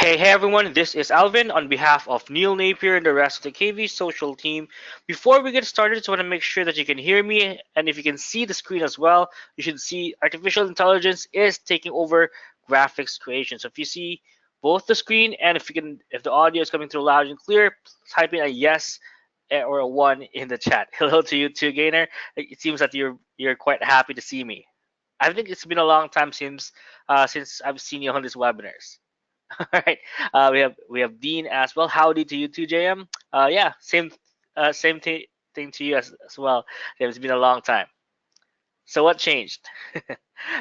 Hey everyone, this is Alvin on behalf of Neil Napier and the rest of the KVsocial team. Before we get started, I just want to make sure that you can hear me and if you can see the screen as well, you should see artificial intelligence is taking over graphics creation. So if you see both the screen and if the audio is coming through loud and clear, type in a yes or a one in the chat. Hello to you too, Gainer. It seems that you're quite happy to see me. I think it's been a long time since I've seen you on these webinars. All right. We have Dean as well. Howdy to you too, JM. Yeah, same thing to you as well. It's been a long time. So what changed?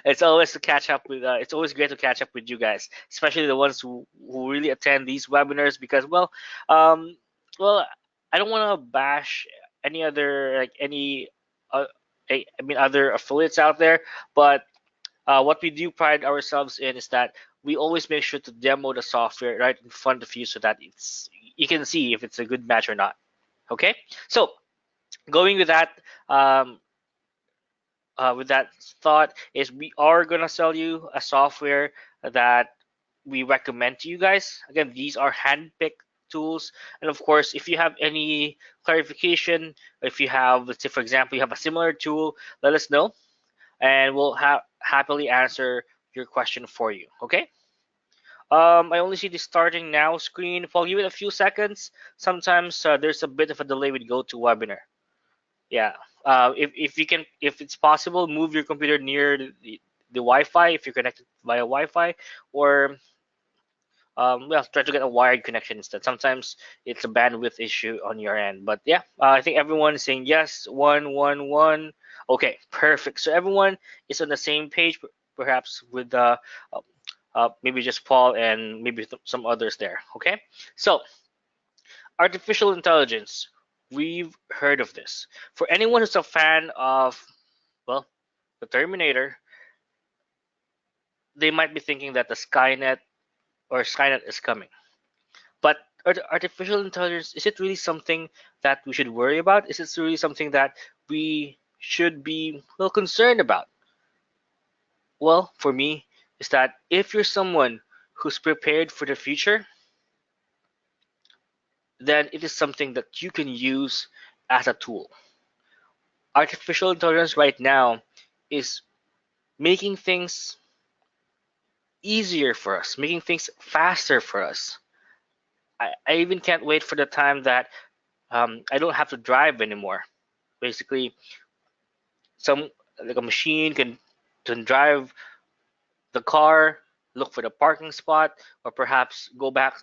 It's always great to catch up with you guys, especially the ones who really attend these webinars because um well I don't want to bash any other like any uh, other affiliates out there, but what we do pride ourselves in is that we always make sure to demo the software right in front of you so that you can see if it's a good match or not. Okay, so going um, with that thought is we are gonna sell you a software that we recommend to you guys. Again, these are handpicked tools, and of course, if you have any clarification, if you have, let's say for example, you have a similar tool, let us know and we'll happily answer your question for you. Okay. I only see the starting now screen. If I'll give it a few seconds, sometimes there's a bit of a delay with GoToWebinar. Yeah. If it's possible, move your computer near the Wi-Fi if you're connected via Wi-Fi, or well, try to get a wired connection instead. Sometimes it's a bandwidth issue on your end. But yeah, I think everyone is saying yes. One, one, one. Okay, perfect. So everyone is on the same page, perhaps with maybe just Paul and maybe some others there. Okay, so artificial intelligence. We've heard of this. For anyone who's a fan of, well, the Terminator, they might be thinking that the Skynet is coming. But artificial intelligence, is it really something that we should worry about? Is it really something that we should be well concerned about? Well, for me, is that if you're someone who's prepared for the future, then it is something that you can use as a tool. Artificial intelligence right now is making things easier for us, making things faster for us. I even can't wait for the time that I don't have to drive anymore. Basically, some like a machine can drive the car, look for the parking spot, or perhaps go back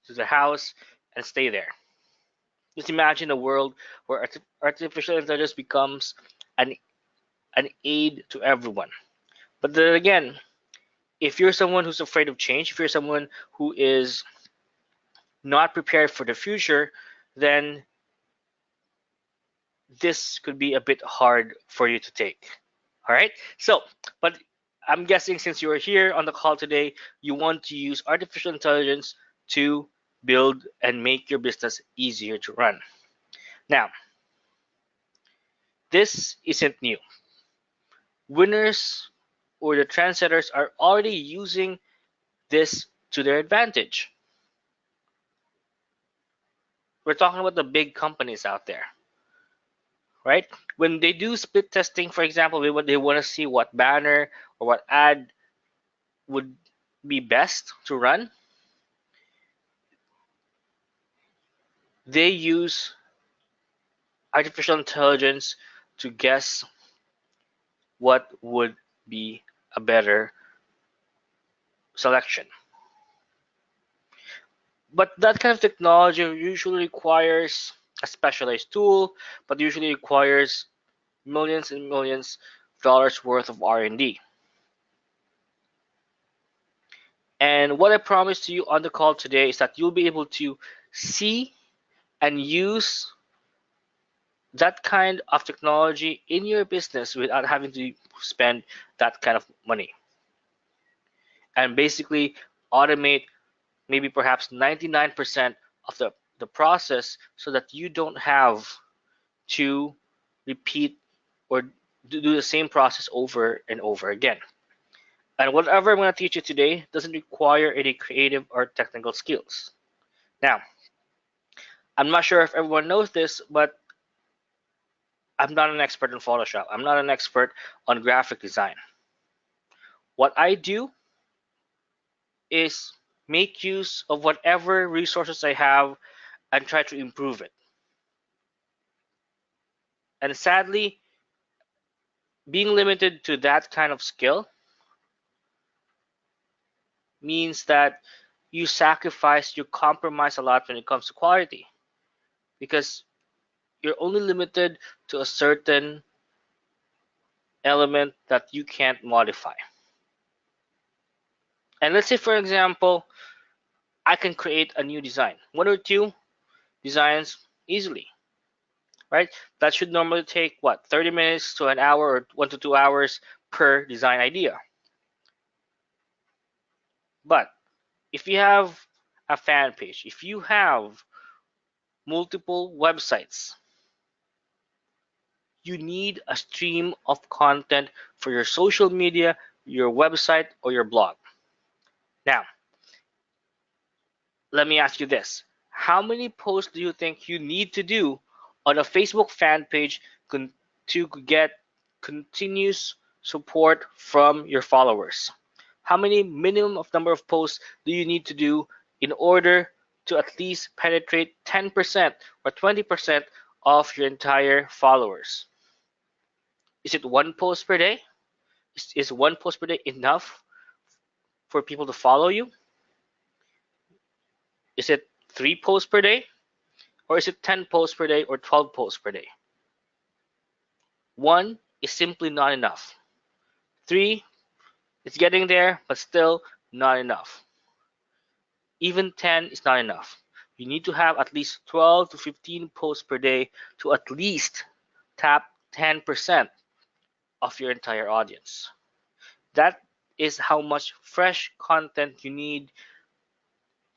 to the house and stay there. Just imagine a world where artificial intelligence becomes an an aid to everyone. But then again, if you're someone who's afraid of change, if you're someone who is not prepared for the future, then this could be a bit hard for you to take. All right. So, but I'm guessing since you're here on the call today, you want to use artificial intelligence to build and make your business easier to run. Now, this isn't new. Winners or the trendsetters are already using this to their advantage. We're talking about the big companies out there, right? When they do split testing, for example, they want to see what banner or what ad would be best to run. They use artificial intelligence to guess what would be a better selection. But that kind of technology usually requires a specialized tool, but usually requires millions and millions of dollars worth of R&D. And what I promised to you on the call today is that you'll be able to see and use that kind of technology in your business without having to spend that kind of money. And basically automate maybe perhaps 99% of the process so that you don't have to repeat or do the same process over and over again. And whatever I'm going to teach you today doesn't require any creative or technical skills. Now, I'm not sure if everyone knows this, but I'm not an expert in Photoshop. I'm not an expert on graphic design. What I do is make use of whatever resources I have and try to improve it. And sadly, being limited to that kind of skill means that you sacrifice, you compromise a lot when it comes to quality because you're only limited to a certain element that you can't modify. And let's say, for example, I can create a new design, one or two designs easily, right? That should normally take what, 30 minutes to an hour or 1 to 2 hours per design idea. But if you have a fan page, if you have multiple websites, you need a stream of content for your social media, your website, or your blog. Now, let me ask you this. How many posts do you think you need to do on a Facebook fan page to get continuous support from your followers? How many minimum of number of posts do you need to do in order to at least penetrate 10% or 20% of your entire followers? Is it one post per day? Is one post per day enough for people to follow you? Is it 3 posts per day? Or is it 10 posts per day or 12 posts per day? One is simply not enough. Three, it's getting there, but still not enough. Even 10 is not enough. You need to have at least 12 to 15 posts per day to at least tap 10% of your entire audience. That is how much fresh content you need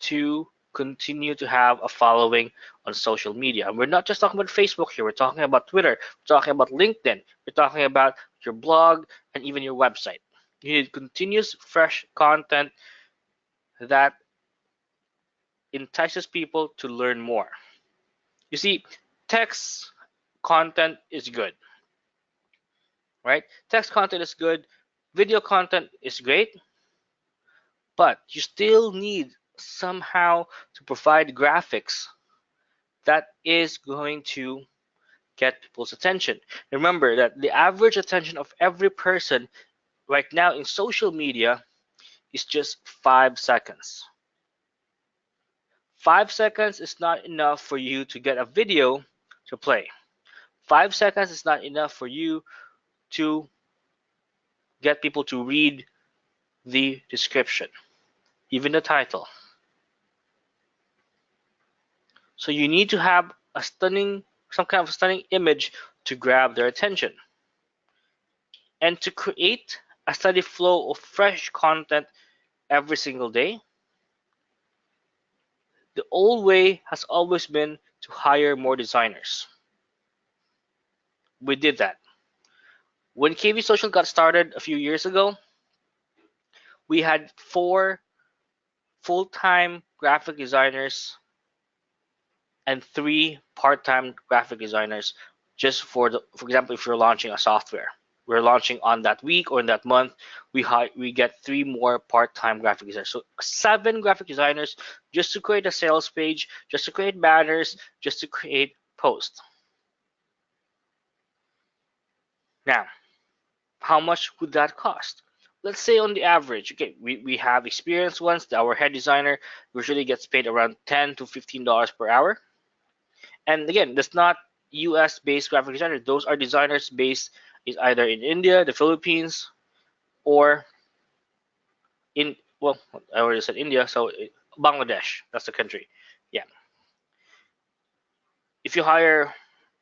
to continue to have a following on social media. And we're not just talking about Facebook here, we're talking about Twitter, we're talking about LinkedIn, we're talking about your blog, and even your website. You need continuous, fresh content that entices people to learn more. You see, text content is good, right? Text content is good, video content is great, but you still need somehow to provide graphics that is going to get people's attention. Remember that the average attention of every person right now in social media is just 5 seconds. 5 seconds is not enough for you to get a video to play. 5 seconds is not enough for you to get people to read the description, even the title. So you need to have some kind of stunning image to grab their attention. And to create a steady flow of fresh content every single day, the old way has always been to hire more designers. We did that. When KVsocial got started a few years ago, we had 4 full-time graphic designers and 3 part-time graphic designers just for example, if you're launching a software. We're launching on that week or in that month, we get 3 more part-time graphic designers. So 7 graphic designers just to create a sales page, just to create banners, just to create posts. Now, how much would that cost? Let's say on the average, okay, we have experienced ones. Our head designer usually gets paid around $10 to $15 per hour. And again, that's not US based graphic designers. Those are designers based is either in India, the Philippines, or in, well, I already said India, so Bangladesh, that's the country. Yeah. If you hire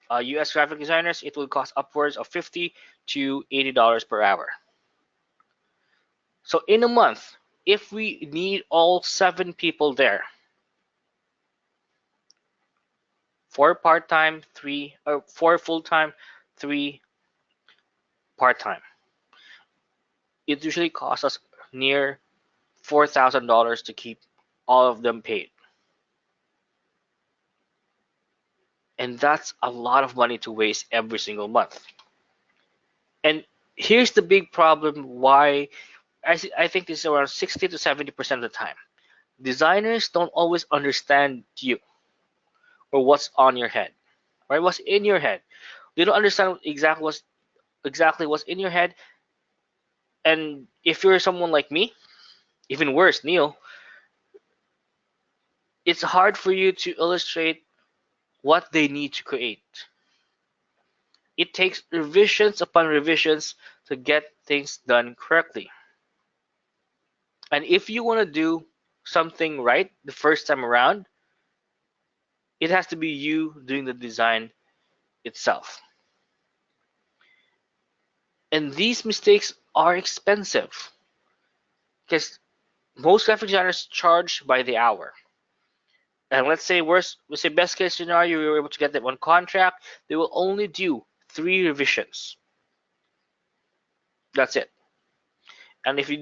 US graphic designers, it will cost upwards of $50 to $80 per hour. So in a month, if we need all 7 people there, 4 part-time, 4 full-time, 3 part-time, it usually costs us near $4,000 to keep all of them paid. And that's a lot of money to waste every single month. And here's the big problem why I think this is around 60 to 70% of the time. Designers don't always understand you or what's on your head, right? What's in your head. They don't understand exactly what's in your head. And if you're someone like me, even worse, Neil, it's hard for you to illustrate what they need to create. It takes revisions upon revisions to get things done correctly. And if you want to do something right the first time around, it has to be you doing the design itself. And these mistakes are expensive because most graphic designers charge by the hour. And let's say best case scenario, you were able to get them on contract, they will only do 3 revisions. That's it. And if they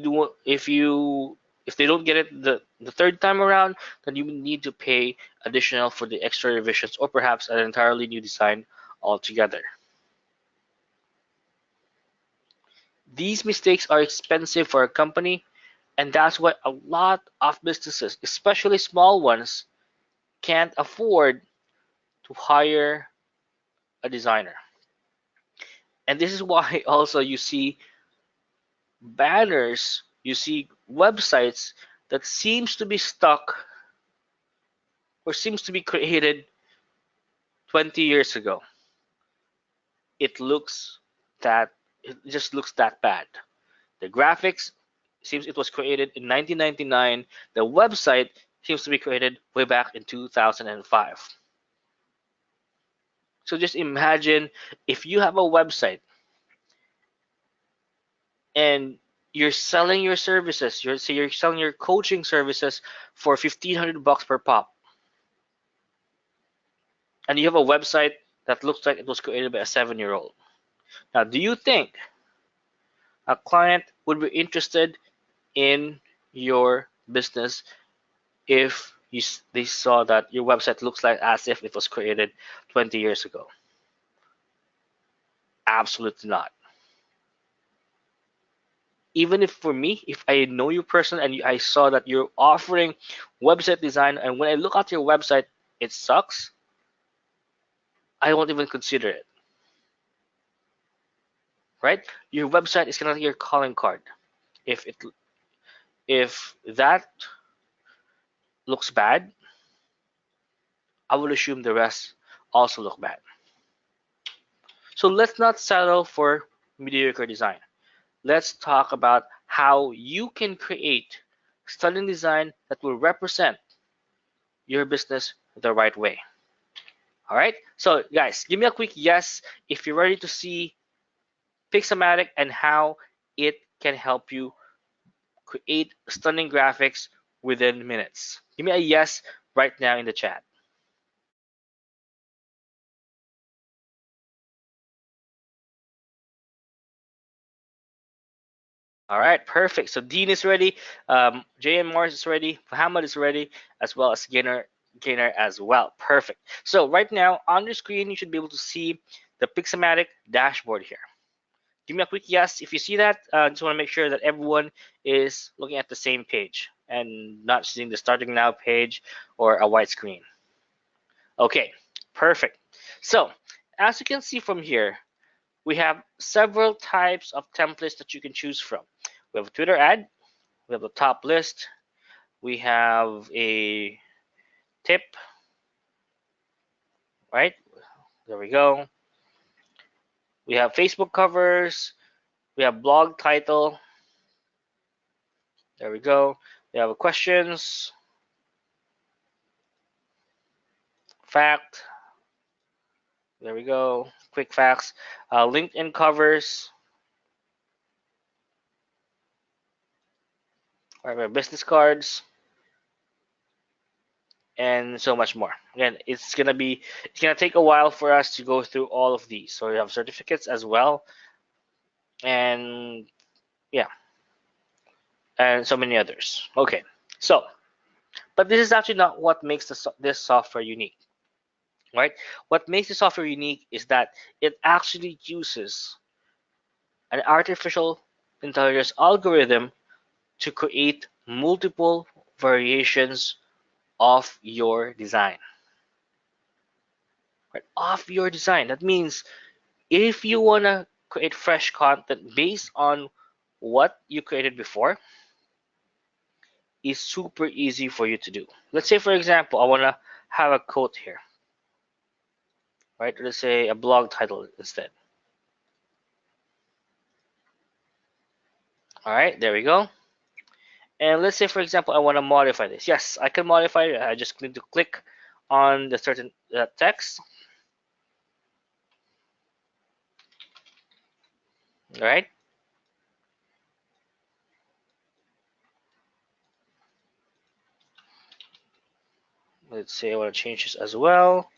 don't get it the third time around, then you need to pay additional for the extra revisions or perhaps an entirely new design altogether. These mistakes are expensive for a company, and that's why a lot of businesses, especially small ones, can't afford to hire a designer. And this is why also you see banners, you see websites that seems to be stuck or seems to be created 20 years ago. It looks that it just looks that bad. The graphics seems it was created in 1999. The website seems to be created way back in 2005. So just imagine if you have a website and you're selling your services, you're selling your coaching services for $1,500 per pop, and you have a website that looks like it was created by a 7-year-old. Now, do you think a client would be interested in your business if they saw that your website looks like as if it was created 20 years ago? Absolutely not. Even if for me, if I know you person and I saw that you're offering website design, and when I look at your website, it sucks, I won't even consider it. Right? Your website is kind of like your calling card. If it if that looks bad, I would assume the rest also look bad. So let's not settle for mediocre design. Let's talk about how you can create stunning design that will represent your business the right way. All right. So guys, give me a quick yes if you're ready to see Pixamattic and how it can help you create stunning graphics within minutes. Give me a yes right now in the chat. All right, perfect. So Dean is ready, JM Morris is ready, Muhammad is ready, as well as Gainer as well. Perfect. So right now on your screen, you should be able to see the Pixamattic dashboard here. Give me a quick yes if you see that. Just want to make sure that everyone is looking at the same page and not seeing the starting now page or a white screen. Okay, perfect. So as you can see from here, we have several types of templates that you can choose from. We have a Twitter ad, we have a top list, we have a tip, right? There we go. We have Facebook covers, we have blog title, there we go. We have questions, fact, there we go, quick facts, LinkedIn covers, right, we have business cards, and so much more. Again, it's gonna take a while for us to go through all of these. So we have certificates as well, and yeah. and so many others. Okay, so but this is actually not what makes this software unique, right? What makes the software unique is that it actually uses an artificial intelligence algorithm to create multiple variations of your design. Right? Of your design. That means if you want to create fresh content based on what you created before, is super easy for you to do. Let's say, for example, I want to have a quote here, right? Let's say a blog title instead. All right, there we go. And let's say, for example, I want to modify this. Yes, I can modify it. I just need to click on the certain text. All right. Let's say I want to change this as well.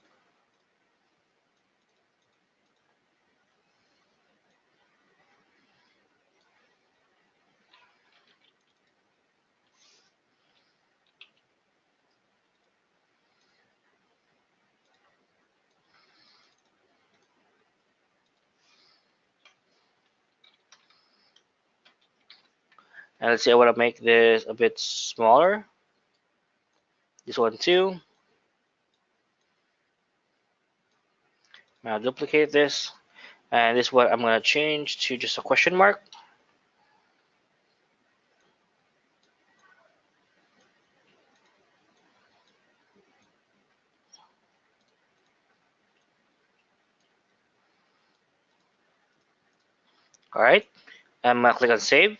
And let's say I want to make this a bit smaller. This one too. Now duplicate this. And this one I'm going to change to just a question mark. All right. I'm going to click on save.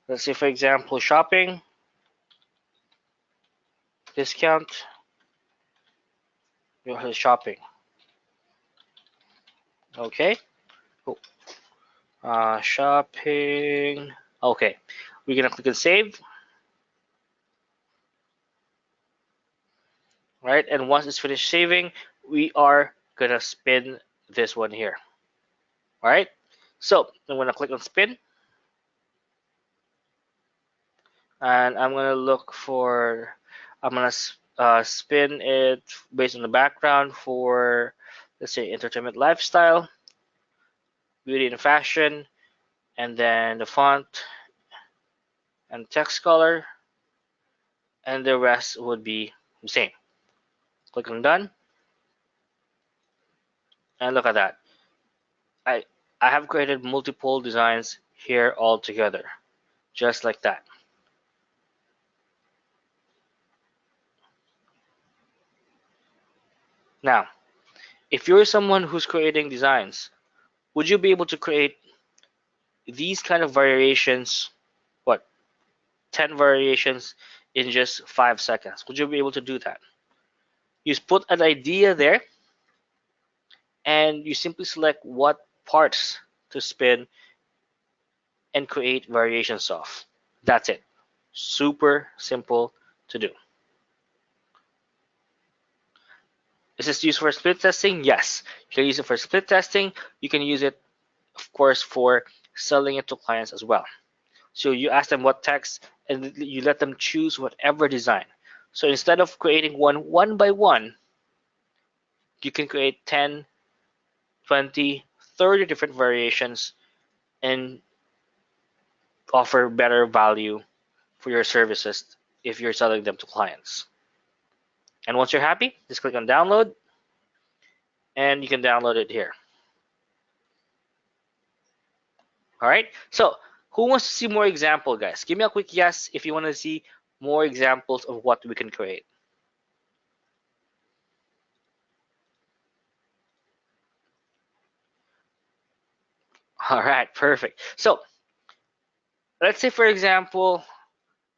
Let's say, for example, shopping, discount, shopping. Okay. Cool. Shopping. Okay. We're going to click on save. Right. And once it's finished saving, we are going to spin this one here. All right. So I'm going to click on spin. And I'm going to look for, I'm going to spin it based on the background for, let's say, entertainment lifestyle, beauty and fashion, and then the font and text color, and the rest would be the same. Click on done, and look at that. I I have created multiple designs here all together, just like that. Now, if you're someone who's creating designs, would you be able to create these kind of variations, what, 10 variations in just 5 seconds? Would you be able to do that? You just put an idea there, and you simply select what parts to spin and create variations of. That's it. Super simple to do. Is this used for split testing? Yes. You can use it for split testing. You can use it, of course, for selling it to clients as well. So you ask them what text, and you let them choose whatever design. So instead of creating one by one, you can create 10, 20, 30 different variations and offer better value for your services if you're selling them to clients. And once you're happy, just click on download, and you can download it here. All right. So who wants to see more example, guys? Give me a quick yes if you want to see more examples of what we can create. All right, perfect. So let's say, for example,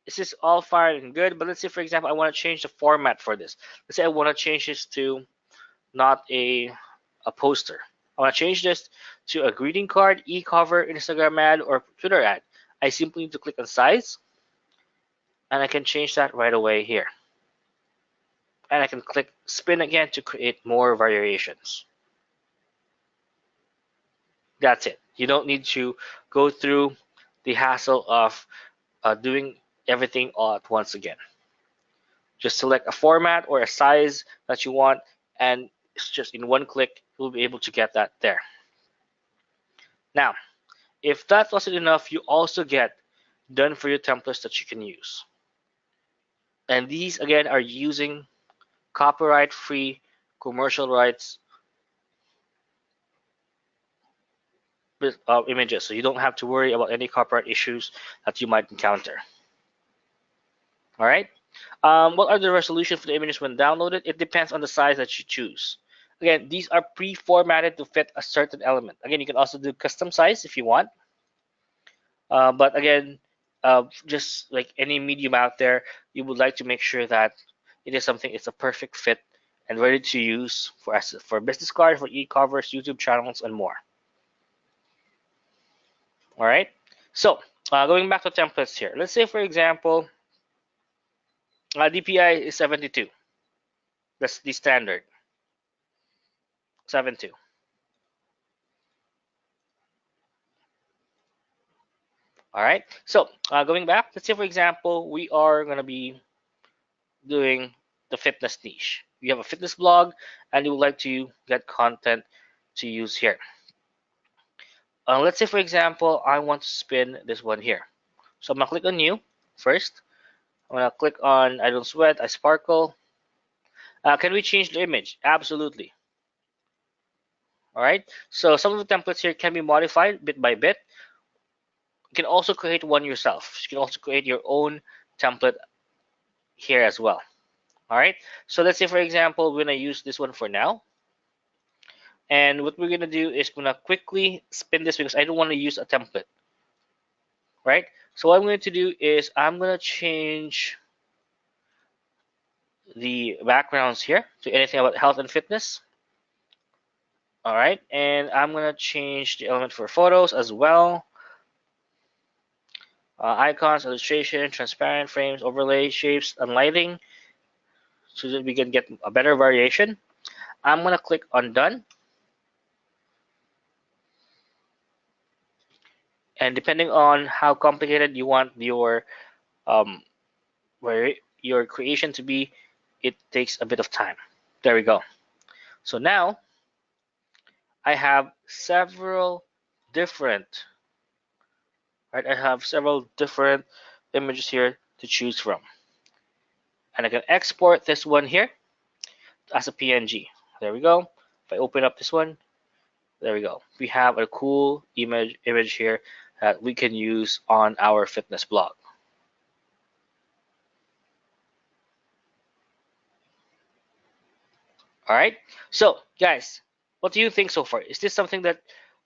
this is all fine and good, but let's say, for example, I want to change the format for this. Let's say I want to change this to not a poster. I want to change this to a greeting card, e-cover, Instagram ad, or Twitter ad. I simply need to click on size, and I can change that right away here. And I can click spin again to create more variations. That's it. You don't need to go through the hassle of doing everything all at once again. Just select a format or a size that you want, and it's just in one click, you'll be able to get that there. Now, if that wasn't enough, you also get done for you templates that you can use. And these again are using copyright free commercial rights images, so you don't have to worry about any copyright issues that you might encounter. All right. What are the resolution for the images when downloaded? It depends on the size that you choose. Again, these are pre-formatted to fit a certain element. Again, you can also do custom size if you want. But again, just like any medium out there, you would like to make sure that it is something, it's a perfect fit and ready to use for business cards, for e-covers, YouTube channels, and more. All right. So going back to templates here, let's say for example, DPI is 72. That's the standard 72. All right. So going back, let's say for example, we are going to be doing the fitness niche. You have a fitness blog and you would like to get content to use here. Let's say for example, I want to spin this one here. So I'm going to click on new first. I'm going to click on I don't sweat, I sparkle. Can we change the image? Absolutely. All right. So some of the templates here can be modified bit by bit. You can also create one yourself. You can also create your own template here as well. All right. So let's say, for example, we're going to use this one for now. And what we're going to do is going to quickly spin this because I don't want to use a template. Right. So what I'm going to do is I'm going to change the backgrounds here to anything about health and fitness. All right. And I'm going to change the element for photos as well. Icons, illustration, transparent frames, overlay, shapes, and lighting, so that we can get a better variation. I'm going to click on done. And depending on how complicated you want um, your creation to be, it takes a bit of time. There we go. So now I have several different, right? I have several different images here to choose from. And I can export this one here as a PNG. There we go. If I open up this one, there we go. We have a cool image here that we can use on our fitness blog. All right. So guys, what do you think so far? Is this something that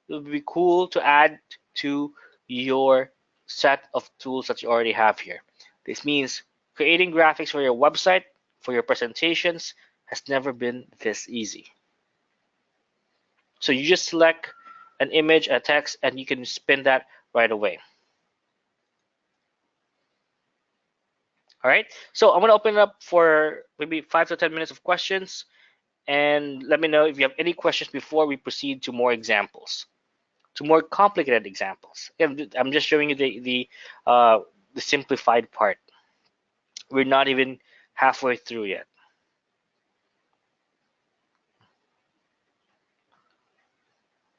would be cool to add to your set of tools that you already have here? This means creating graphics for your website, for your presentations, has never been this easy. So you just select an image, a text, and you can spin that right away. All right. So I'm going to open it up for maybe 5 to 10 minutes of questions. And let me know if you have any questions before we proceed to more examples, to more complicated examples. Again, I'm just showing you the simplified part. We're not even halfway through yet.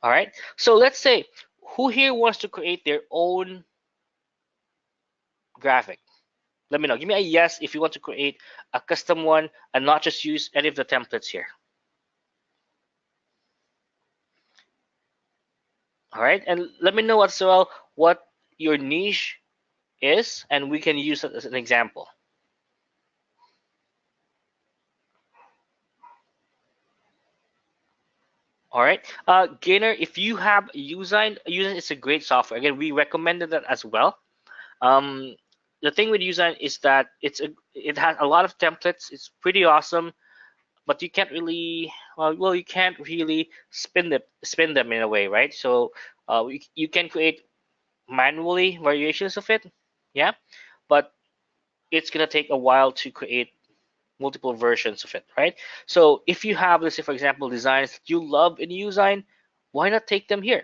All right. So let's say, who here wants to create their own graphic? Let me know. Give me a yes if you want to create a custom one and not just use any of the templates here. All right. And let me know as well what your niche is, and we can use it as an example. All right, Gainer, if you have Usign, Usign is a great software. Again, we recommended that as well. The thing with Usign is that it has a lot of templates. It's pretty awesome, but you can't really you can't really spin them in a way, right? So you can create manually variations of it, yeah, but it's gonna take a while to create multiple versions of it, right? So if you have, let's say, for example, designs that you love in Usign, why not take them here,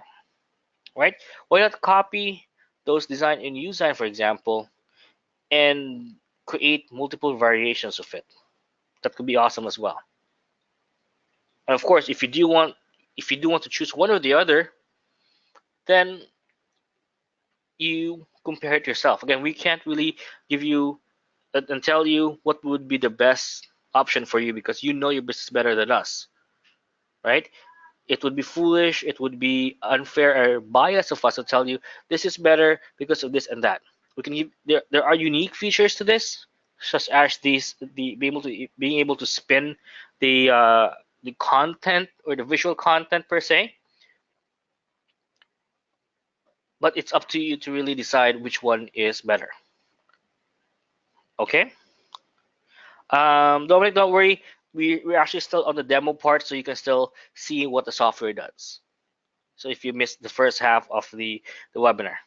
right? Why not copy those design in USign, for example, and create multiple variations of it. That could be awesome as well. And of course, if you do want to choose one or the other, then you compare it yourself. Again, we can't really give you and tell you what would be the best option for you because you know your business better than us, right? It would be foolish, it would be unfair or biased of us to tell you this is better because of this and that. We can give there are unique features to this, such as the being able to spin the content or the visual content per se, but it's up to you to really decide which one is better. Okay. Dominic, don't worry. We're actually still on the demo part, so you can still see what the software does. So if you missed the first half of the webinar.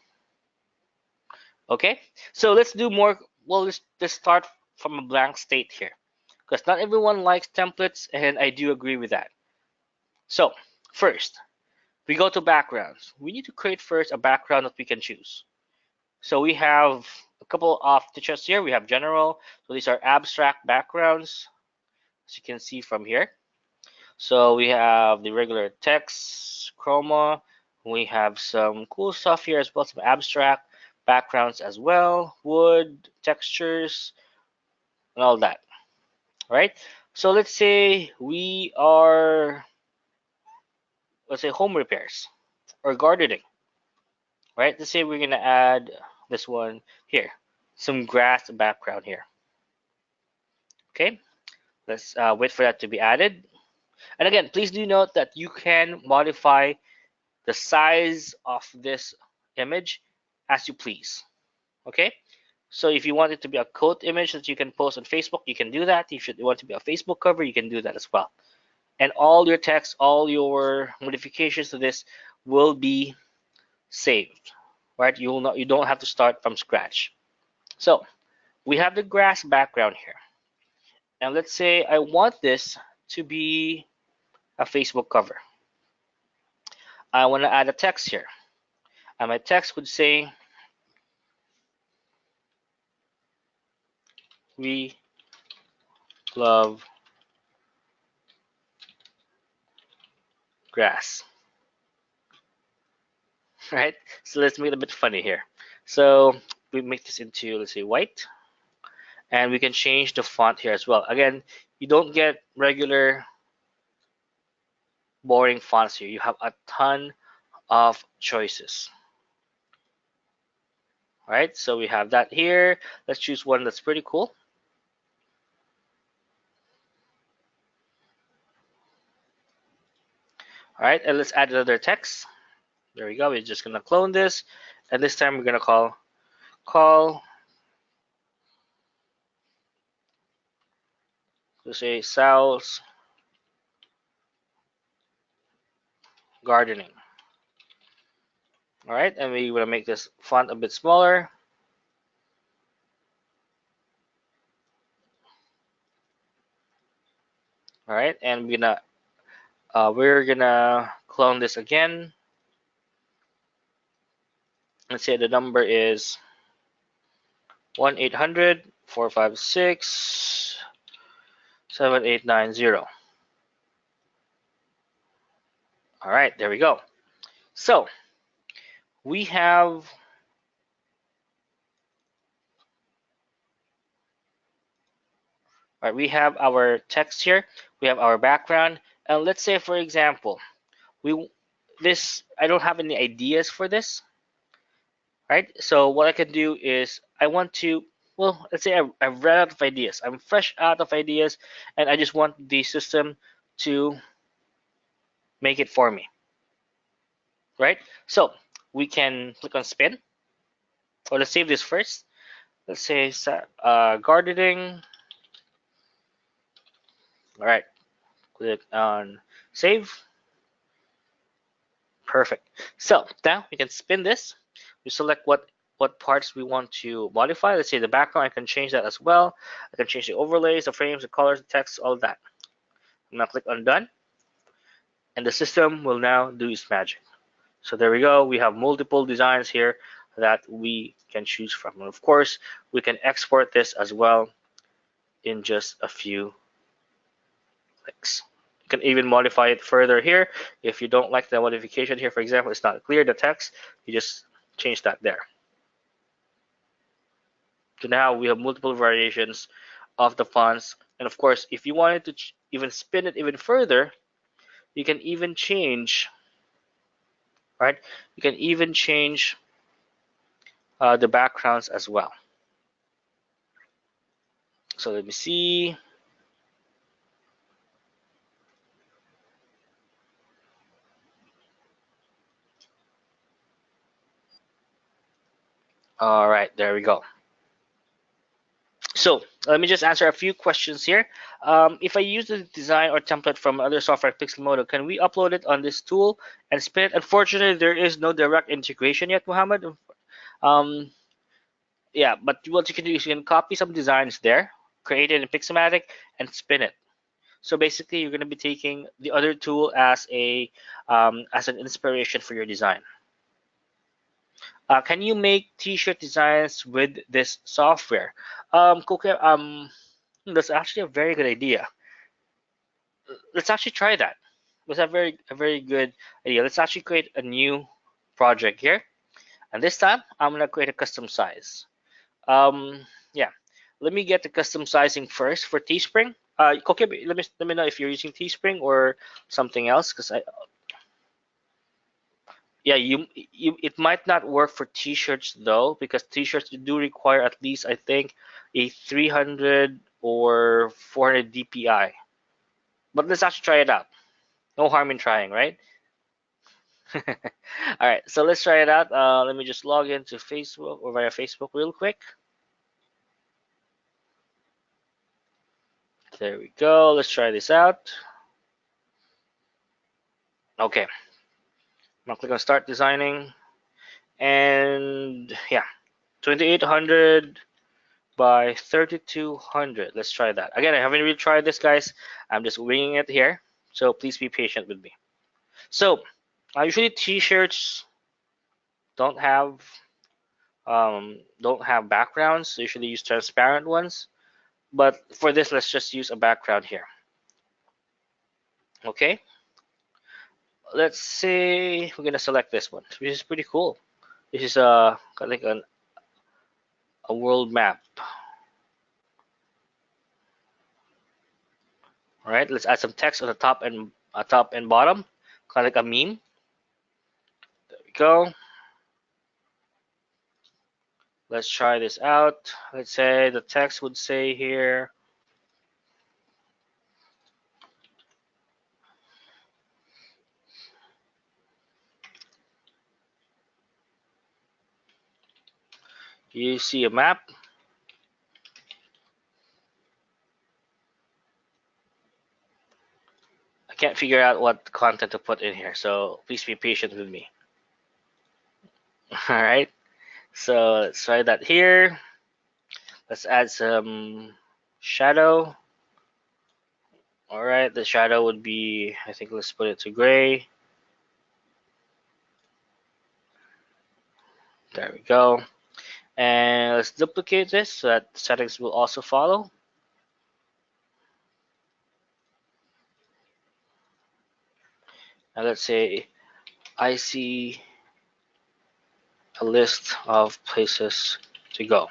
Okay, so let's do more. Well, let's start from a blank state here, because not everyone likes templates, and I do agree with that. So first, we go to backgrounds. We need to create first a background that we can choose. So we have a couple of features here. We have general. So these are abstract backgrounds, as you can see from here. So we have the regular text, chroma. We have some cool stuff here as well, some abstract backgrounds as well, wood, textures, and all that. All right. So let's say we are, let's say home repairs or gardening. Right. Let's say we're gonna add this one here, some grass background here. Okay. Let's wait for that to be added. And again, please do note that you can modify the size of this image as you please. Okay, so if you want it to be a quote image that you can post on Facebook, you can do that. If you want to be a Facebook cover, you can do that as well. And all your text, all your modifications to this will be saved, right? You don't have to start from scratch. So we have the grass background here, and let's say I want this to be a Facebook cover. I want to add a text here, and my text would say, "We love grass." Right? So let's make it a bit funny here. So we make this into, let's say, white, and we can change the font here as well. Again, you don't get regular boring fonts here. You have a ton of choices. All right, so we have that here. Let's choose one that's pretty cool. All right, and let's add another text. There we go. We're just gonna clone this, and this time we're gonna call let's say Sal's gardening. All right, and we want to make this font a bit smaller. All right, and we're gonna clone this again. Let's say the number is 1-800-456-7890. All right, there we go. So we have we have our text here, we have our background, and let's say, for example, I don't have any ideas for this, right? So what I can do is I want to, well, let's say I've run out of ideas. I'm fresh out of ideas, and I just want the system to make it for me, right? So we can click on spin, or let's save this first. Let's say gardening. All right, click on save. Perfect. So now we can spin this. We select what parts we want to modify. Let's say the background, I can change that as well. I can change the overlays, the frames, the colors, the text, all of that. I'm gonna click on done, and the system will now do its magic. So there we go. We have multiple designs here that we can choose from. And of course, we can export this as well in just a few clicks. You can even modify it further here. If you don't like the modification here, for example, it's not clear, the text, you just change that there. So now we have multiple variations of the fonts. And of course, if you wanted to even spin it even further, you can even change, right? You can even change the backgrounds as well. So let me see. All right, there we go. So let me just answer a few questions here. If I use the design or template from other software, Pixamattic, can we upload it on this tool and spin it? Unfortunately, there is no direct integration yet, Muhammad. Um, yeah, but what you can do is you can copy some designs there, create it in Pixamattic, and spin it. So basically, you're going to be taking the other tool as an inspiration for your design. Can you make T-shirt designs with this software? That's actually a very good idea. Let's actually try that. That's a very good idea. Let's actually create a new project here, and this time I'm gonna create a custom size. Yeah, let me get the custom sizing first for Teespring. Okay, let me know if you're using Teespring or something else, because I yeah you it might not work for T-shirts though, because T-shirts do require at least I think a 300 or 400 DPI. But let's actually try it out. No harm in trying, right? All right, so let's try it out. Let me just log into Facebook or via Facebook real quick. There we go. Let's try this out. Okay, I'm gonna click on Start Designing, and yeah, 2800 by 3200. Let's try that. Again, I haven't really tried this, guys. I'm just winging it here, so please be patient with me. So, usually T-shirts don't have backgrounds. So usually use transparent ones. But for this, let's just use a background here. Okay, let's say we're gonna select this one, which is pretty cool. This is like a world map. All right, let's add some text on the top and bottom, kind of like a meme. There we go. Let's try this out. Let's say the text would say here, you see a map. I can't figure out what content to put in here, so please be patient with me. All right, so let's try that here. Let's add some shadow. All right, the shadow would be, I think let's put it to gray. There we go. And let's duplicate this so that the settings will also follow. And let's say I see a list of places to go.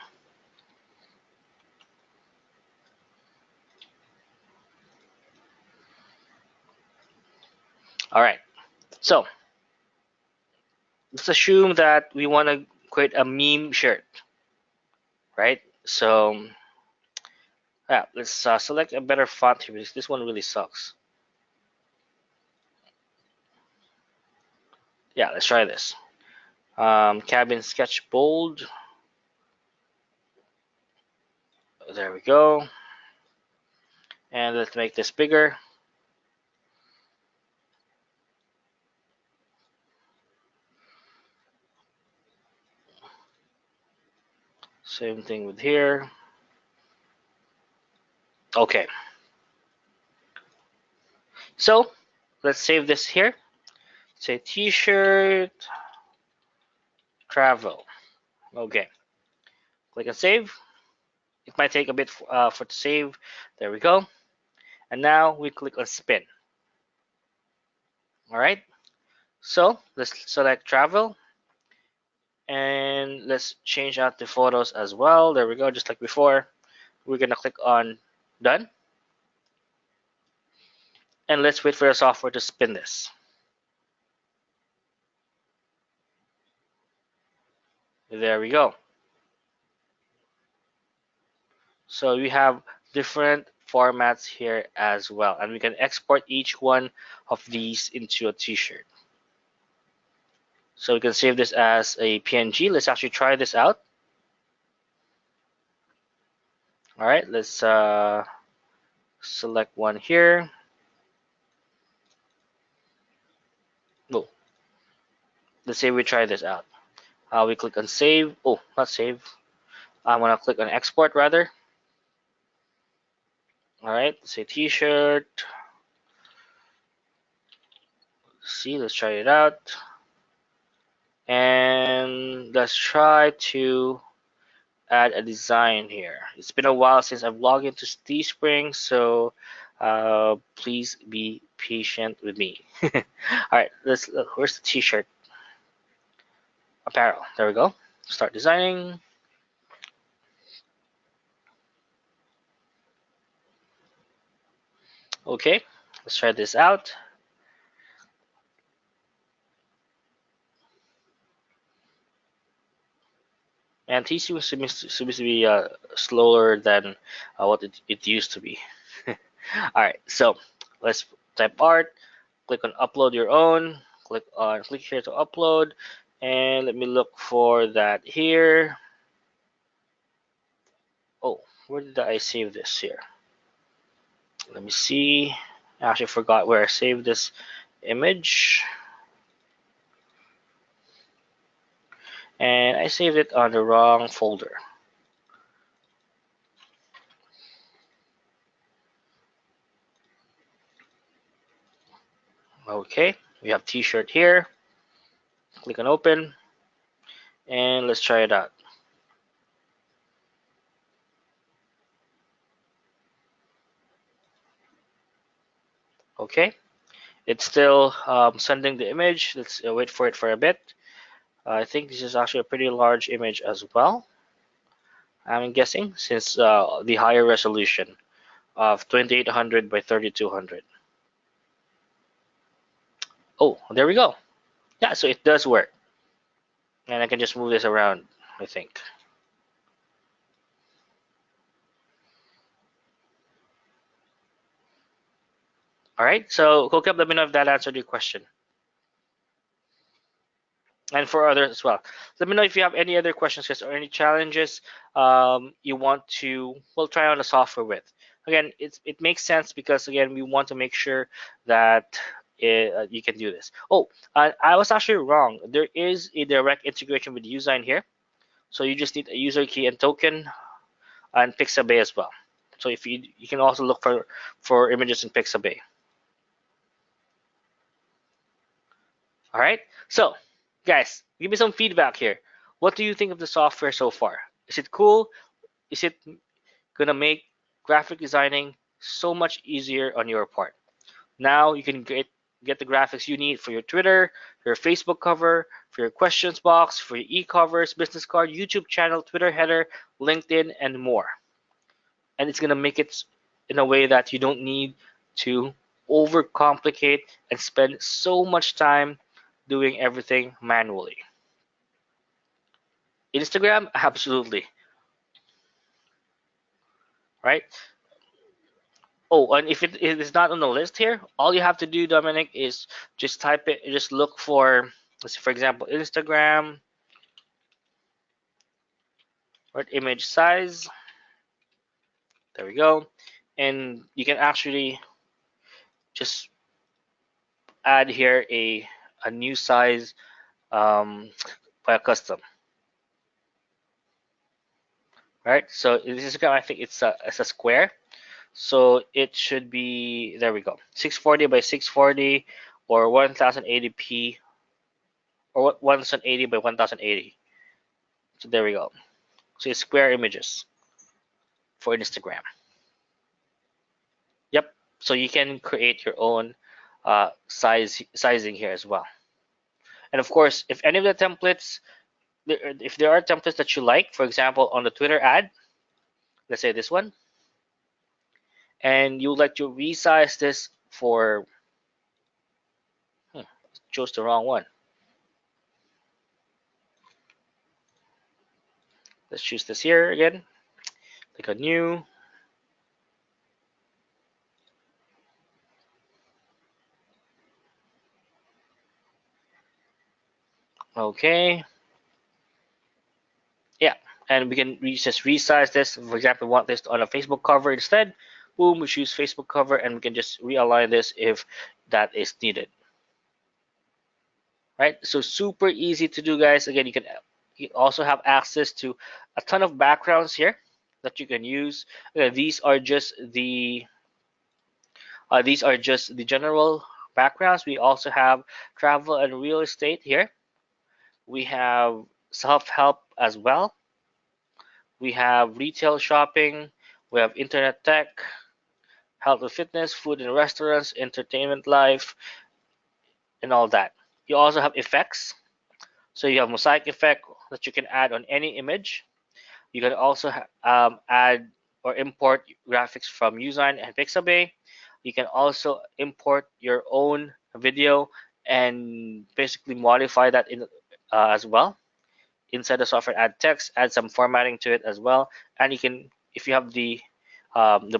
All right, so let's assume that we want to create a meme shirt, right? So yeah, let's select a better font here because this one really sucks. Yeah, let's try this. Cabin Sketch Bold. There we go. And let's make this bigger. Same thing with here. Okay. So let's save this here. Say t-shirt travel. Okay, click on save. It might take a bit for to save. There we go. And now we click on spin. All right. So let's select travel and let's change out the photos as well. There we go, just like before. We're gonna click on done and let's wait for the software to spin this. There we go. So we have different formats here as well, and we can export each one of these into a t-shirt. So we can save this as a PNG. Let's actually try this out. All right, let's select one here. Oh, let's say we try this out. We click on save. Oh, not save. I want to click on export rather. All right, let's say t-shirt. See, let's try it out. And let's try to add a design here. It's been a while since I've logged into Teespring, so please be patient with me. All right, let's look. Where's the t-shirt? Apparel. There we go. Start designing. Okay, let's try this out. And TC seems to be slower than what it used to be. All right, so let's type art. Click on upload your own. Click here to upload, and let me look for that here. Oh, where did I save this here? Let me see. I actually forgot where I saved this image, and I saved it on the wrong folder. Okay, we have t-shirt here. Click on open, and let's try it out. Okay, it's still sending the image. Let's wait for it for a bit. I think this is actually a pretty large image as well, I'm guessing, since the higher resolution of 2800 by 3200. Oh, there we go. Yeah, so it does work. And I can just move this around, I think. All right, so Kokep, let me know if that answered your question. And for others as well. Let me know if you have any other questions, guys, or any challenges you want to, well, try on the software with. Again, it makes sense because, again, we want to make sure that you can do this. Oh, I was actually wrong. There is a direct integration with Usign here. So you just need a user key and token and Pixabay as well. So if you can also look for images in Pixabay. All right. So, guys, give me some feedback here. What do you think of the software so far? Is it cool? Is it gonna make graphic designing so much easier on your part? Now you can get the graphics you need for your Twitter, your Facebook cover, for your questions box, for your e-covers, business card, YouTube channel, Twitter header, LinkedIn, and more. And it's gonna make it in a way that you don't need to overcomplicate and spend so much time doing everything manually. Instagram, absolutely, right? Oh, and if it is not on the list here, all you have to do, Dominic, is just type it, just look for, let's see, for example, Instagram, or image size. There we go. And you can actually just add here a new size by a custom, right? So this is, I think it's a square. So it should be, there we go, 640 by 640 or 1080p or 1080 by 1080. So there we go. So it's square images for Instagram. Yep. So you can create your own sizing here as well. And of course, if any of the templates, if there are templates that you like, for example, on the Twitter ad, let's say this one, and you would like to resize this for, chose the wrong one. Let's choose this here again. Click on new. Okay. Yeah. And we just resize this. For example, we want this on a Facebook cover instead. Boom, we choose Facebook cover and we can just realign this if that is needed. Right? So super easy to do, guys. Again, you also have access to a ton of backgrounds here that you can use. These are just the general backgrounds. We also have travel and real estate here. We have self-help as well. We have retail shopping. We have internet tech, health and fitness, food and restaurants, entertainment life, and all that. You also have effects. So you have mosaic effect that you can add on any image. You can also add or import graphics from Usign and Pixabay. You can also import your own video and basically modify that in as well. Inside the software, add text, add some formatting to it as well. And you can, if you have the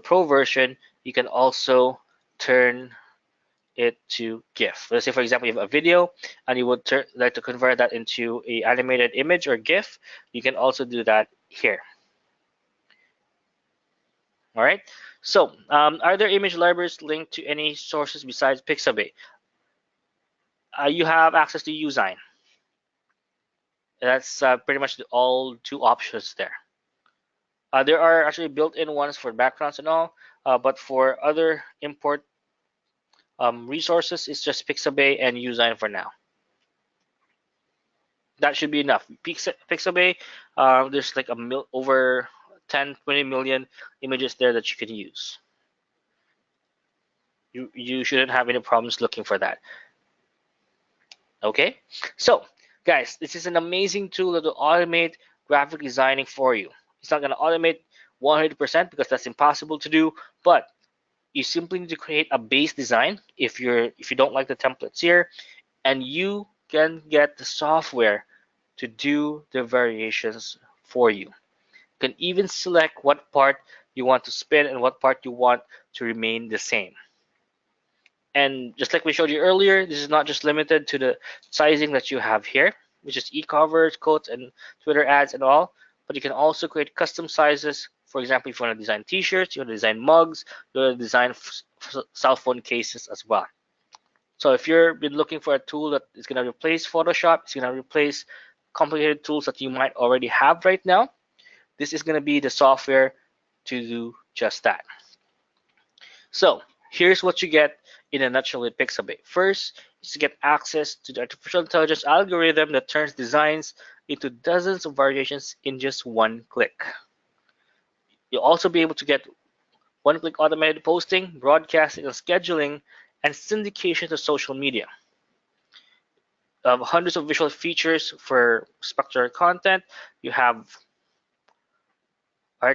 pro version, you can also turn it to GIF. Let's say, for example, you have a video and you would like to convert that into a animated image or GIF. You can also do that here. All right. So, are there image libraries linked to any sources besides Pixabay? You have access to Usign. That's pretty much all two options there. There are actually built-in ones for backgrounds and all, but for other import resources, it's just Pixabay and Usign for now. That should be enough. Pixabay, there's like over 10, 20 million images there that you can use. You shouldn't have any problems looking for that. Okay, so guys, this is an amazing tool that will automate graphic designing for you. It's not going to automate 100% because that's impossible to do, but you simply need to create a base design if you don't like the templates here, and you can get the software to do the variations for you. You can even select what part you want to spin and what part you want to remain the same. And just like we showed you earlier, this is not just limited to the sizing that you have here, which is e-covers, quotes, and Twitter ads and all, but you can also create custom sizes. For example, if you want to design t-shirts, you want to design mugs, you want to design cell phone cases as well. So if you've been looking for a tool that is going to replace Photoshop, it's going to replace complicated tools that you might already have right now, this is going to be the software to do just that. So here's what you get in a nutshell with Pixabay. First is to get access to the artificial intelligence algorithm that turns designs into dozens of variations in just one click. You'll also be able to get one-click automated posting, broadcasting and scheduling, and syndication to social media. Hundreds of visual features for structured content. You have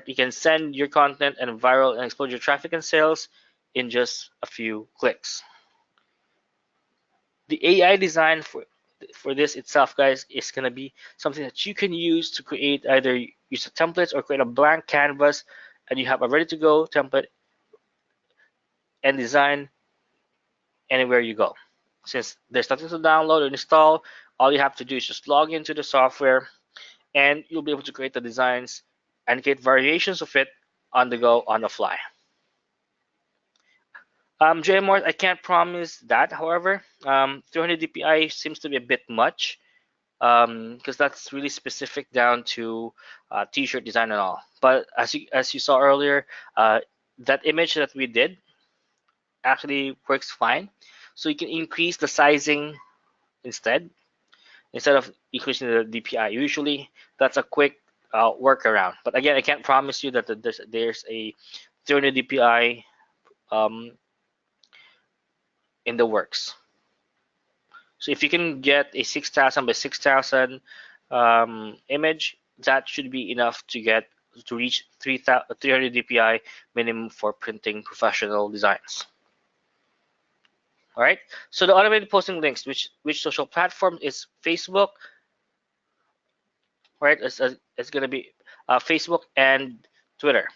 you can send your content and viral and explode your traffic and sales in just a few clicks. The AI design for this itself, guys, is going to be something that you can use to create either use the templates or create a blank canvas, and you have a ready-to-go template and design anywhere you go. Since there's nothing to download or install, all you have to do is just log into the software, and you'll be able to create the designs and create variations of it on the go, on the fly. JMR, I can't promise that. However, 300 dpi seems to be a bit much because that's really specific down to t-shirt design and all. But as you saw earlier, that image that we did actually works fine. So you can increase the sizing instead instead of increasing the DPI. Usually that's a quick workaround. But again, I can't promise you that there's a 300 DPI um, in the works. So if you can get a 6,000 by 6,000 image, that should be enough to reach 300 DPI minimum for printing professional designs. All right. So the automated posting links, which social platform is Facebook, right? It's going to be Facebook and Twitter.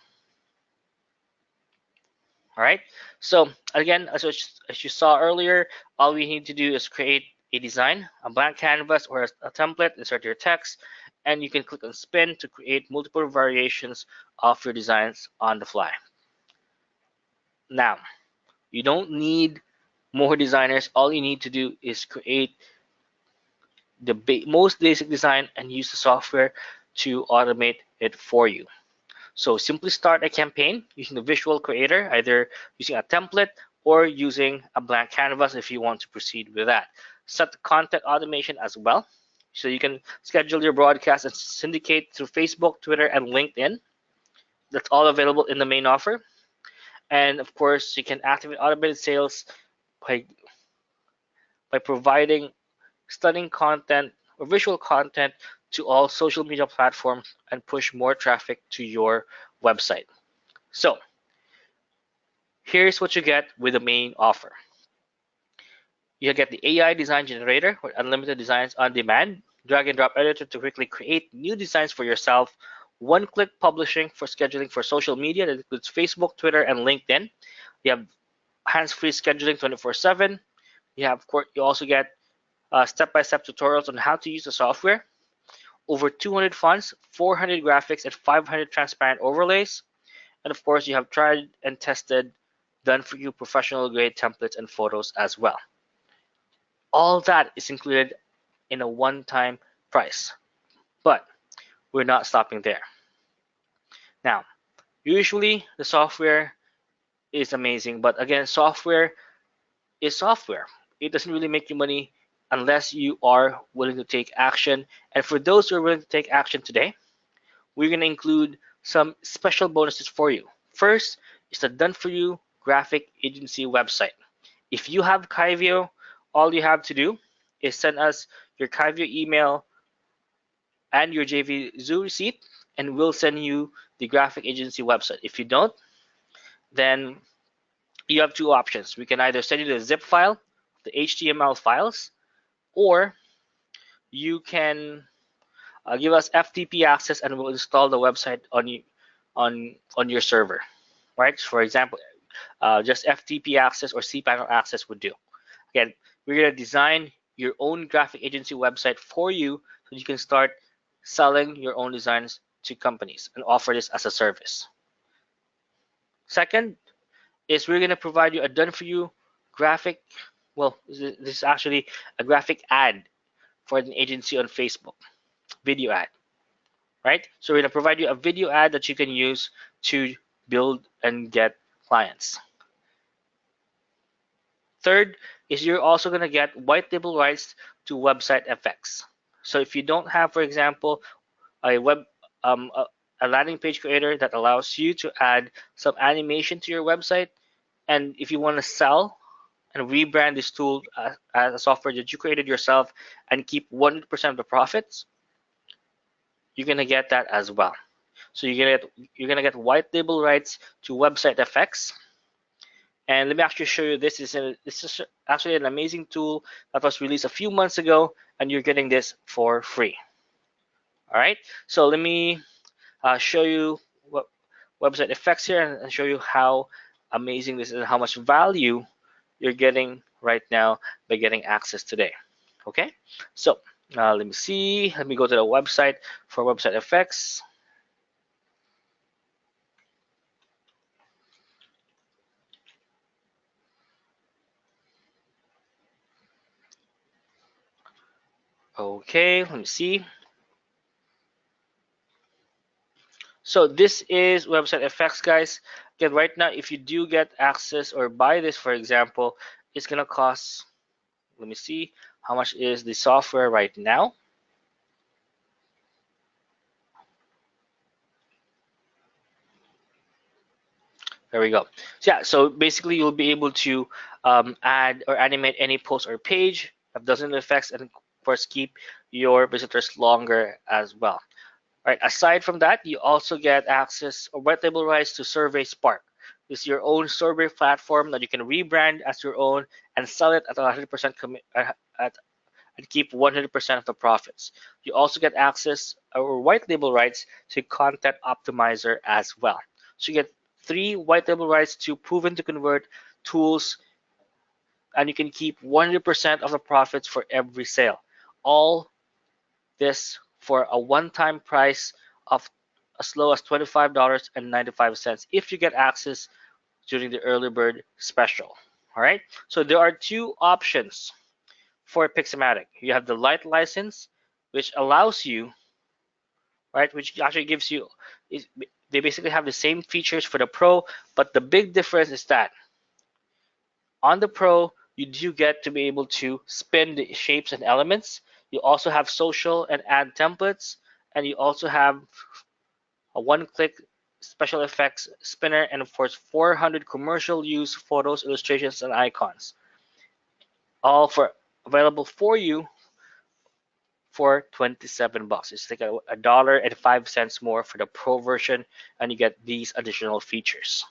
All right. So again, as you saw earlier, all we need to do is create a design, a blank canvas or a template, insert your text, and you can click on spin to create multiple variations of your designs on the fly. Now, you don't need more designers. All you need to do is create the most basic design and use the software to automate it for you. So simply start a campaign using the visual creator, either using a template or using a blank canvas if you want to proceed with that. Set the content automation as well. So you can schedule your broadcast and syndicate through Facebook, Twitter, and LinkedIn. That's all available in the main offer. And of course, you can activate automated sales by, by providing stunning content or visual content to all social media platforms and push more traffic to your website. So here's what you get with the main offer. You get the AI design generator with unlimited designs on demand, drag and drop editor to quickly create new designs for yourself, one-click publishing for scheduling for social media that includes Facebook, Twitter, and LinkedIn. You have hands-free scheduling 24/7. You also get step-by-step tutorials on how to use the software, over 200 fonts, 400 graphics, and 500 transparent overlays. And of course, you have tried and tested, done for you professional grade templates and photos as well. All that is included in a one-time price. But we're not stopping there. Now, usually the software is amazing, but again, software is software. It doesn't really make you money unless you are willing to take action. And for those who are willing to take action today, we're going to include some special bonuses for you. First is the done for you graphic agency website. If you have Kyvio, all you have to do is send us your Kyvio email and your JVZoo receipt, and we'll send you the graphic agency website. If you don't, then you have two options. We can either send you the zip file, the HTML files, or you can give us FTP access and we'll install the website on your server, right? For example, just FTP access or cPanel access would do. Again, we're going to design your own graphic agency website for you so you can start selling your own designs to companies and offer this as a service. Second is we're going to provide you a done for you graphic, well, this is actually a graphic ad for an agency on Facebook, video ad, right? So we're going to provide you a video ad that you can use to build and get clients. Third is you're also going to get white label rights to website effects. So if you don't have, for example, a a landing page creator that allows you to add some animation to your website, and if you want to sell and rebrand this tool as a software that you created yourself and keep 100% of the profits, you're going to get that as well. So you're going to get white label rights to website effects. And let me actually show you this is actually an amazing tool that was released a few months ago, and you're getting this for free. All right, so let me show you what website effects here and show you how amazing this is and how much value you're getting right now by getting access today. Okay, so let me see. Let me go to the website for website effects. Okay, let me see. So this is website effects, guys. Again, right now, if you do get access or buy this, for example, it's gonna cost, let me see, how much is the software right now? There we go. So yeah, so basically you'll be able to add or animate any post or page, have dozen effects, and of course keep your visitors longer as well. All right. Aside from that, you also get access or whitelabel rights to Survey Spark. It's your own survey platform that you can rebrand as your own and sell it at 100% commit at and keep 100% of the profits. You also get access or white label rights to Content Optimizer as well. So you get 3 white label rights to Proven to Convert tools, and you can keep 100% of the profits for every sale. All this for a one-time price of as low as $25.95 if you get access during the early bird special. All right. So there are 2 options for Pixamattic. You have the light license, which allows you, right, which actually gives you, is they basically have the same features for the Pro, but the big difference is that on the Pro, you do get to be able to spin the shapes and elements. You also have social and add templates, and you also have a one-click special effects spinner, and of course 400 commercial use photos, illustrations, and icons, all for available for you for 27 bucks. It's like a dollar and 5 cents more for the pro version, and you get these additional features.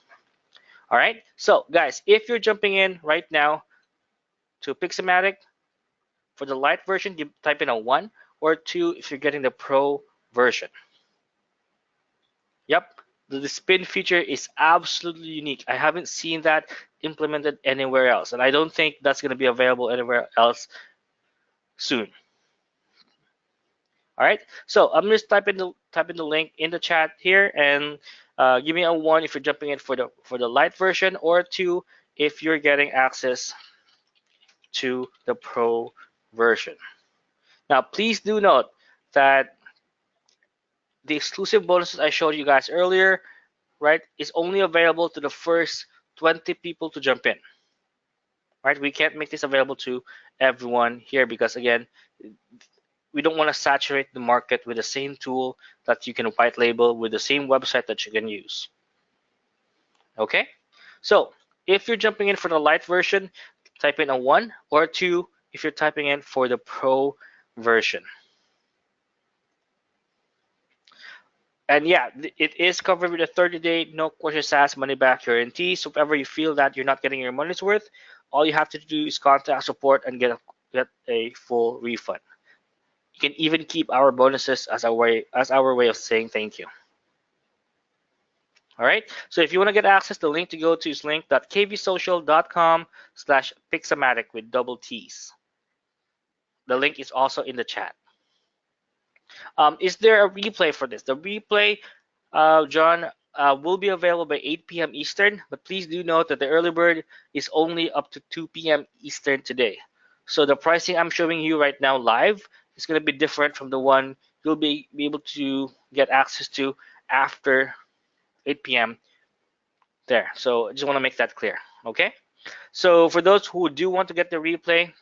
All right. So guys, if you're jumping in right now to Pixamattic for the light version, you type in a 1 or 2 if you're getting the pro version. Yep. The spin feature is absolutely unique. I haven't seen that implemented anywhere else, and I don't think that's going to be available anywhere else soon. All right, so I'm just typing the link in the chat here, and give me a 1 if you're jumping in for the light version, or 2 if you're getting access to the pro version. Now, please do note that the exclusive bonuses I showed you guys earlier, right, is only available to the first 20 people to jump in. Right, we can't make this available to everyone here because again, we don't want to saturate the market with the same tool that you can white label with the same website that you can use. Okay, so if you're jumping in for the light version, type in a 1 or 2 if you're typing in for the pro version. And yeah, it is covered with a 30-day no questions asked money back guarantee. So if ever you feel that you're not getting your money's worth, all you have to do is contact support and get a full refund. You can even keep our bonuses as our way of saying thank you. All right. So if you want to get access, the link to go to is link.kvsocial.com/Pixamattic with double T's. The link is also in the chat. Is there a replay for this? The replay, John, will be available by 8 p.m. Eastern, but please do note that the early bird is only up to 2 p.m. Eastern today. So the pricing I'm showing you right now live is going to be different from the one you'll be able to get access to after 8 p.m. there. So I just want to make that clear. Okay. So for those who do want to get the replay,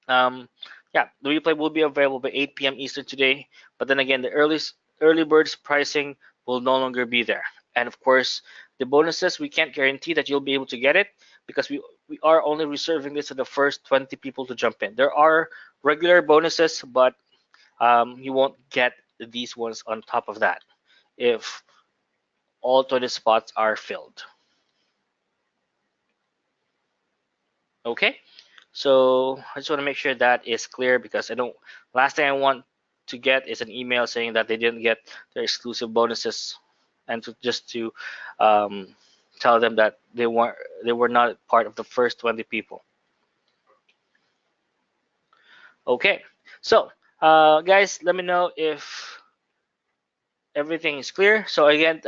yeah, the replay will be available by 8 p.m. Eastern today. But then again, the early birds pricing will no longer be there. And of course, the bonuses, we can't guarantee that you'll be able to get it because we are only reserving this to the first 20 people to jump in. There are regular bonuses, but you won't get these ones on top of that if all 20 spots are filled. Okay, so I just want to make sure that is clear because I don't. Last thing I want to get is an email saying that they didn't get their exclusive bonuses, and to tell them that they were not part of the first 20 people. Okay, so guys, let me know if everything is clear. So again,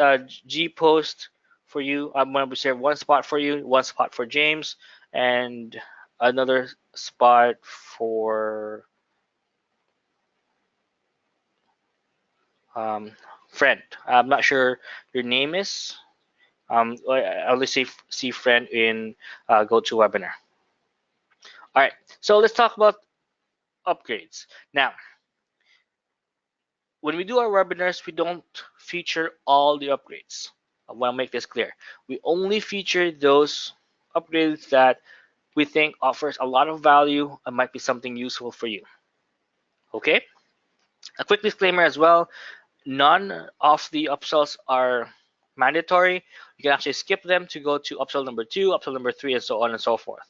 G post for you. I'm going to reserve 1 spot for you, 1 spot for James, and another spot for friend. I'm not sure your name is. I only see friend in GoToWebinar. All right, so let's talk about upgrades. Now, when we do our webinars, we don't feature all the upgrades. I want to make this clear. We only feature those upgrades that we think offers a lot of value and might be something useful for you. Okay? A quick disclaimer as well, none of the upsells are mandatory. You can actually skip them to go to upsell number 2, upsell number 3, and so on and so forth.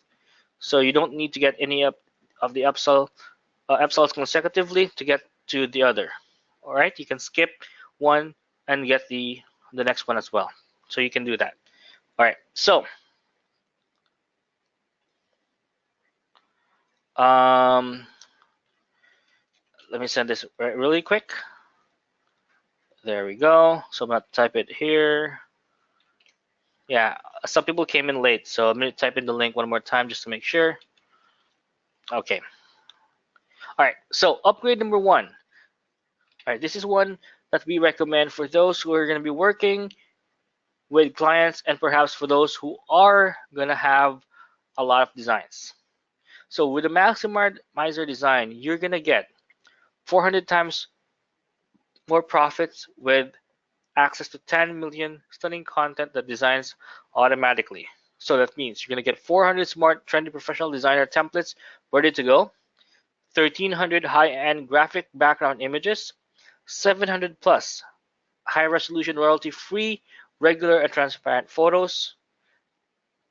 So you don't need to get any of the upsells consecutively to get to the other. All right, you can skip one and get the next one as well. So you can do that. All right, so let me send this really quick. There we go. So I'm gonna type it here. Yeah, some people came in late, so I'm gonna type in the link one more time just to make sure. Okay. All right, so upgrade number 1. All right, this is one that we recommend for those who are going to be working with clients and perhaps for those who are going to have a lot of designs. So with the Maximizer design, you're going to get 400 times more profits with access to 10 million stunning content that designs automatically. So that means you're going to get 400 smart, trendy professional designer templates ready to go, 1,300 high-end graphic background images, 700 plus high-resolution royalty-free regular and transparent photos,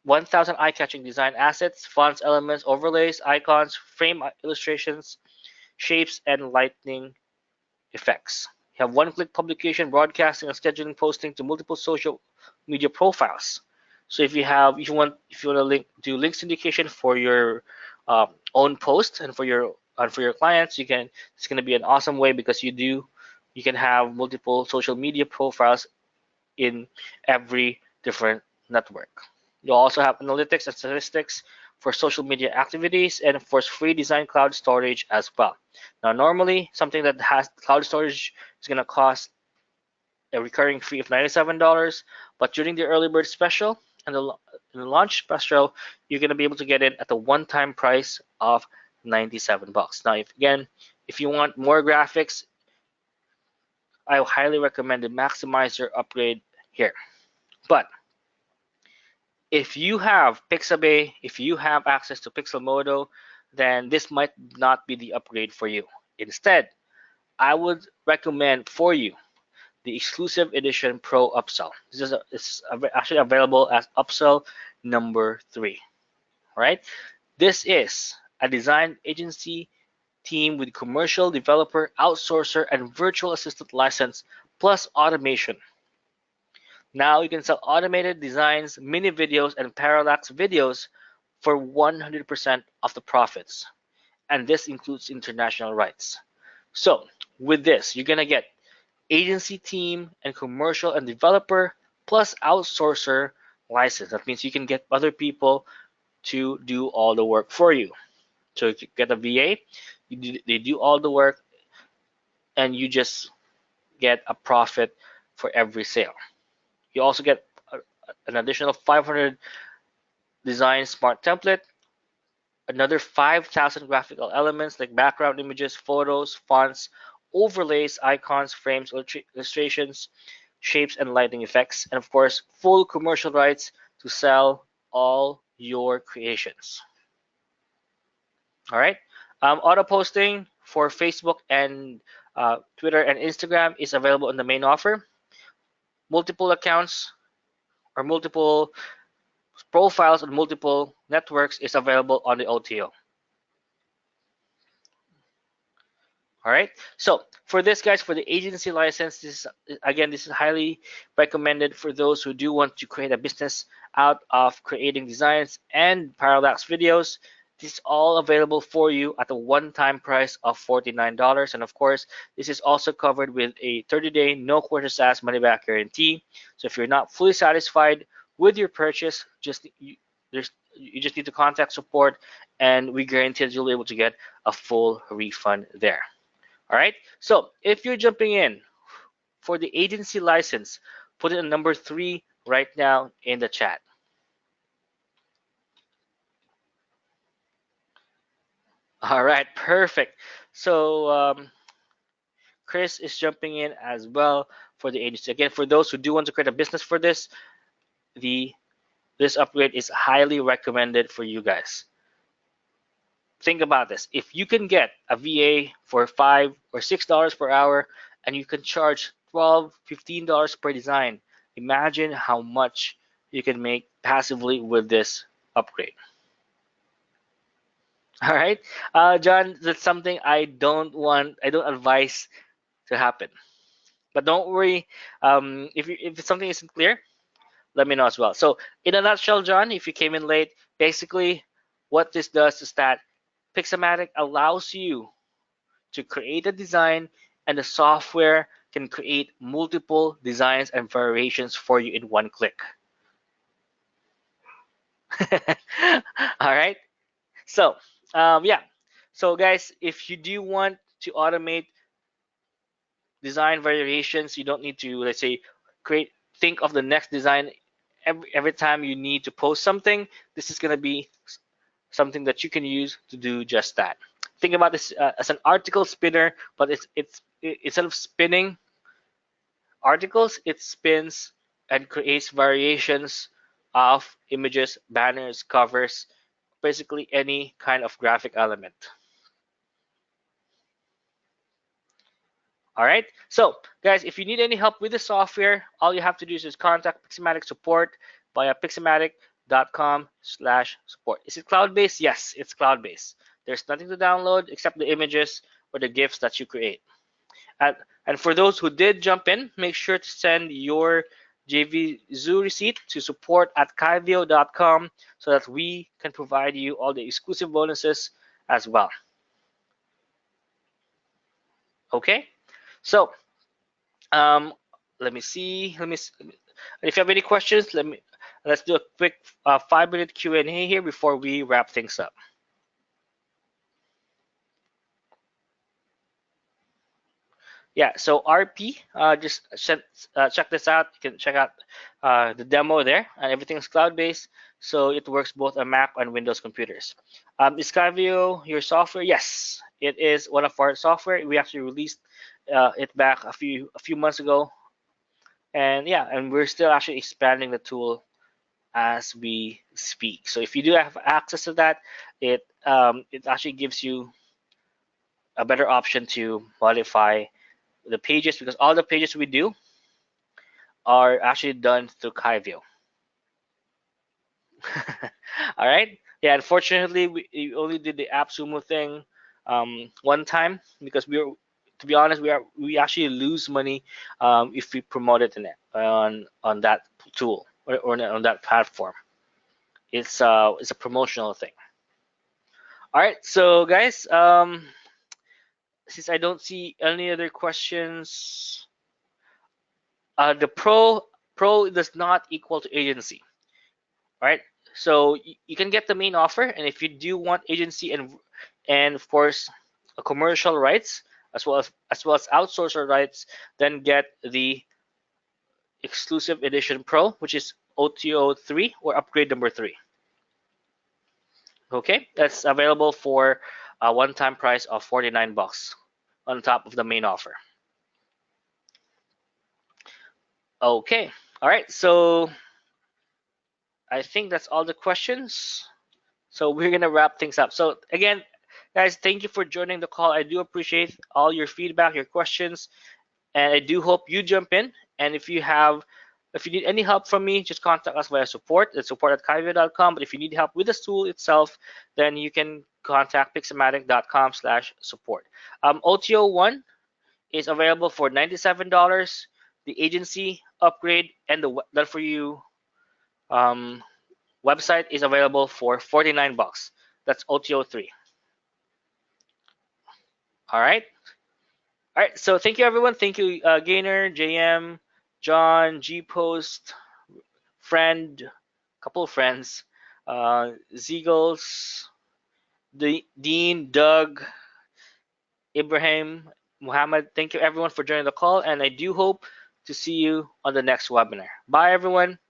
1,000 eye-catching design assets, fonts, elements, overlays, icons, frame illustrations, shapes, and lighting effects. You have one-click publication, broadcasting, and scheduling posting to multiple social media profiles. So if you want to do link syndication for your own post and for your clients, it's going to be an awesome way because you can have multiple social media profiles in every different network. You'll also have analytics and statistics for social media activities and of course free design cloud storage as well. Now normally something that has cloud storage is going to cost a recurring fee of $97, but during the early bird special and the launch special, you're going to be able to get it at the one-time price of $97. Now if you want more graphics, I highly recommend the Maximizer upgrade here. But if you have Pixabay, if you have access to Pixelmodo, then this might not be the upgrade for you. Instead, I would recommend for you the exclusive edition Pro upsell. This is actually available as upsell number 3. All right, this is a design agency team with commercial developer, outsourcer, and virtual assistant license plus automation. Now you can sell automated designs, mini videos, and parallax videos for 100% of the profits. And this includes international rights. So with this, you're going to get agency team and commercial and developer plus outsourcer license. That means you can get other people to do all the work for you. So if you get a VA, they do all the work and you just get a profit for every sale. You also get an additional 500 design smart template, another 5,000 graphical elements like background images, photos, fonts, overlays, icons, frames, illustrations, shapes, and lighting effects, and of course, full commercial rights to sell all your creations. All right. Auto posting for Facebook and Twitter and Instagram is available in the main offer. Multiple accounts or multiple profiles on multiple networks is available on the OTO. All right. So for this, guys, for the agency license, this is highly recommended for those who do want to create a business out of creating designs and parallax videos. This is all available for you at a one-time price of $49. And of course, this is also covered with a 30-day no questions asked money-back guarantee. So if you're not fully satisfied with your purchase, you just need to contact support, and we guarantee that you'll be able to get a full refund there. All right. So if you're jumping in for the agency license, put it in number 3 right now in the chat. All right, perfect. So Chris is jumping in as well for the agency. Again, for those who do want to create a business for this, the this upgrade is highly recommended for you guys. Think about this. If you can get a VA for $5 or $6 per hour and you can charge $12, $15 per design, imagine how much you can make passively with this upgrade. All right, John, that's something I don't advise to happen. But don't worry, if something isn't clear, let me know as well. So in a nutshell, John, if you came in late, basically what this does is that Pixamattic allows you to create a design, and the software can create multiple designs and variations for you in one click. All right. So yeah. So guys, if you do want to automate design variations, you don't need to, let's say, think of the next design every time you need to post something. This is going to be something that you can use to do just that. Think about this as an article spinner, but instead of spinning articles, it spins and creates variations of images, banners, covers, basically any kind of graphic element. All right. So, guys, if you need any help with the software, all you have to do is just contact Pixamatic support via pixamatic.com/support. Is it cloud-based? Yes, it's cloud-based. There's nothing to download except the images or the GIFs that you create. And for those who did jump in, make sure to send your JVZoo receipt to support@kvio.com so that we can provide you all the exclusive bonuses as well. Okay. So Um, let me see. If you have any questions, let's do a quick 5-minute Q&A here before we wrap things up. Yeah. So RP, check this out. You can check out the demo there, and everything's cloud-based, so it works both on Mac and Windows computers. Is Skyview your software? Yes, it is one of our software. We actually released it back a few months ago, and yeah, and we're still actually expanding the tool as we speak. So if you do have access to that, it actually gives you a better option to modify the pages, because all the pages we do are actually done through Kyvio. All right. Yeah. Unfortunately, we only did the AppSumo thing one time, because to be honest, we actually lose money if we promote it on that tool, or on that platform. It's a promotional thing. All right, so guys, since I don't see any other questions, the pro does not equal to agency. All right, so you can get the main offer, and if you do want agency and of course commercial rights, as well as outsourcer rights, then get the exclusive edition pro, which is OTO 3 or upgrade number 3. Okay, that's available for a one-time price of $49 on top of the main offer. Okay, all right, so I think that's all the questions. So we're gonna wrap things up. So again, guys, thank you for joining the call. I do appreciate all your feedback, your questions, and I do hope you jump in. And if you need any help from me, just contact us via support at support@kivio.com. But if you need help with the tool itself, then you can contact pixamatic.com/support. OTO1 is available for $97. The agency upgrade and the Done For You website is available for $49. That's OTO3. All right. All right. So thank you, everyone. Thank you, Gainer, JM, John, G Post, friend, couple of friends, Ziegles, Dean, Doug, Ibrahim, Muhammad. Thank you, everyone, for joining the call, and I do hope to see you on the next webinar. Bye, everyone.